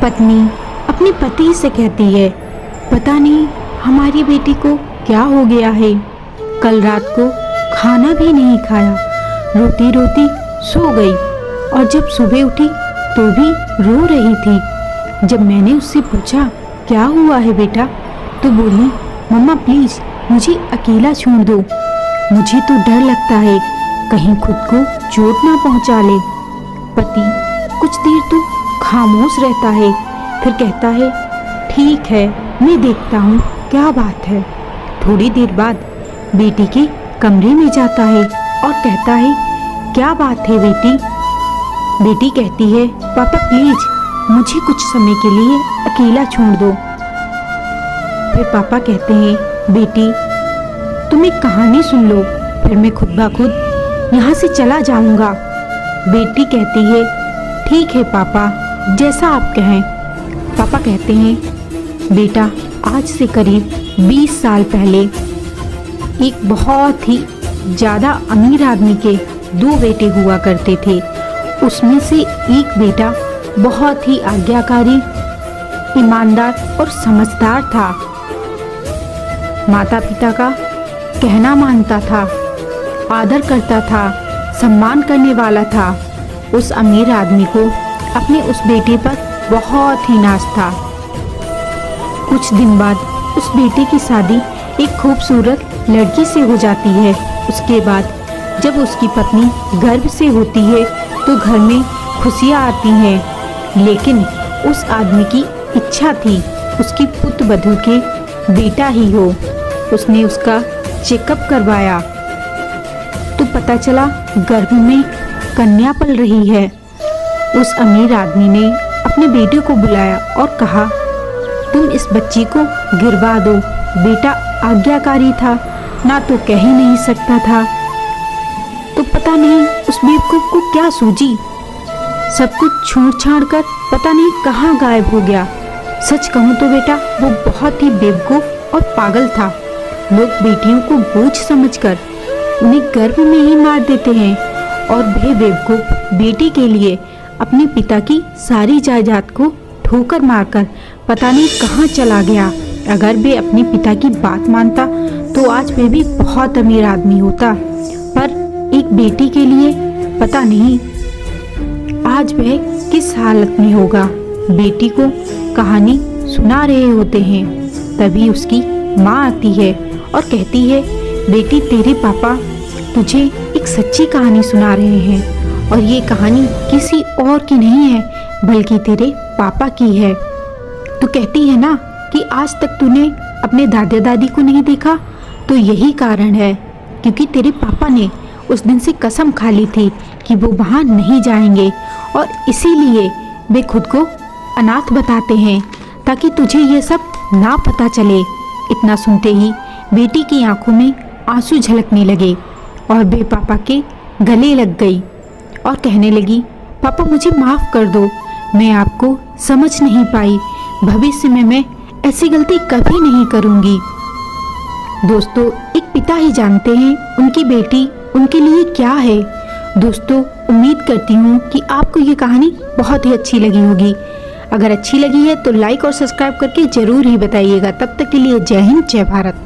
पत्नी अपने पति से कहती है, पता नहीं हमारी बेटी को क्या हो गया है। कल रात को खाना भी नहीं खाया, रोती रोती सो गई और जब सुबह उठी तो भी रो रही थी। जब मैंने उससे पूछा क्या हुआ है बेटा, तो बोली, मम्मा प्लीज मुझे अकेला छोड़ दो, मुझे तो डर लगता है कहीं खुद को चोट ना पहुंचा ले। पति कुछ देर तो खामोश रहता है, फिर कहता है, ठीक है मैं देखता हूँ क्या बात है। थोड़ी देर बाद बेटी के कमरे में जाता है और कहता है, क्या बात है बेटी। बेटी कहती है, पापा प्लीज मुझे कुछ समय के लिए अकेला छोड़ दो। फिर पापा कहते हैं, बेटी तुम एक कहानी सुन लो, फिर मैं खुद ब खुद यहाँ से चला जाऊंगा। बेटी कहती है, ठीक है पापा जैसा आप कहें। पापा कहते हैं, बेटा आज से करीब 20 साल पहले एक बहुत ही ज़्यादा अमीर आदमी के 2 बेटे हुआ करते थे। उसमें से एक बेटा बहुत ही आज्ञाकारी, ईमानदार और समझदार था। माता पिता का कहना मानता था, आदर करता था, सम्मान करने वाला था। उस अमीर आदमी को अपने उस बेटे पर बहुत ही नाज था। कुछ दिन बाद उस बेटे की शादी एक खूबसूरत लड़की से हो जाती है। उसके बाद जब उसकी पत्नी गर्भ से होती है तो घर में खुशियाँ आती हैं। लेकिन उस आदमी की इच्छा थी उसकी पुत्र वधू के बेटा ही हो। उसने उसका चेकअप करवाया तो पता चला गर्भ में कन्या पल रही है। उस अमीर आदमी ने अपने बेटे को बुलाया और कहा, तुम इस बच्ची को गिरवा दो। बेटा आज्ञाकारी था, ना तो कह ही नहीं सकता था। तो पता नहीं उस बेवकूफ को क्या सूझी, सब कुछ छोड़ छाड़ कर पता नहीं कहाँ गायब हो गया। सच कहूँ तो बेटा वो बहुत ही बेवकूफ और पागल था। लोग बेटियों को बोझ समझकर उन्हें गर्भ में ही मार देते हैं और वह बेवकूफ बेटी के लिए अपने पिता की सारी जायदाद को ठोकर मारकर पता नहीं कहाँ चला गया। अगर वे अपने पिता की बात मानता तो आज वे भी बहुत अमीर आदमी होता, पर एक बेटी के लिए पता नहीं आज वह किस हालत में होगा। बेटी को कहानी सुना रहे होते हैं, तभी उसकी माँ आती है और कहती है, बेटी तेरे पापा तुझे एक सच्ची कहानी सुना रहे हैं और ये कहानी किसी और की नहीं है बल्कि तेरे पापा की है। तू कहती है ना कि आज तक तूने अपने दादा दादी को नहीं देखा, तो यही कारण है क्योंकि तेरे पापा ने उस दिन से कसम खा ली थी कि वो वहाँ नहीं जाएंगे और इसीलिए वे खुद को अनाथ बताते हैं ताकि तुझे ये सब ना पता चले। इतना सुनते ही बेटी की आंखों में आंसू झलकने लगे और वे पापा के गले लग गई और कहने लगी, पापा मुझे माफ़ कर दो, मैं आपको समझ नहीं पाई, भविष्य में मैं ऐसी गलती कभी नहीं करूँगी। दोस्तों एक पिता ही जानते हैं उनकी बेटी उनके लिए क्या है। दोस्तों उम्मीद करती हूँ कि आपको ये कहानी बहुत ही अच्छी लगी होगी। अगर अच्छी लगी है तो लाइक और सब्सक्राइब करके ज़रूर ही बताइएगा। तब तक के लिए जय हिंद जय भारत।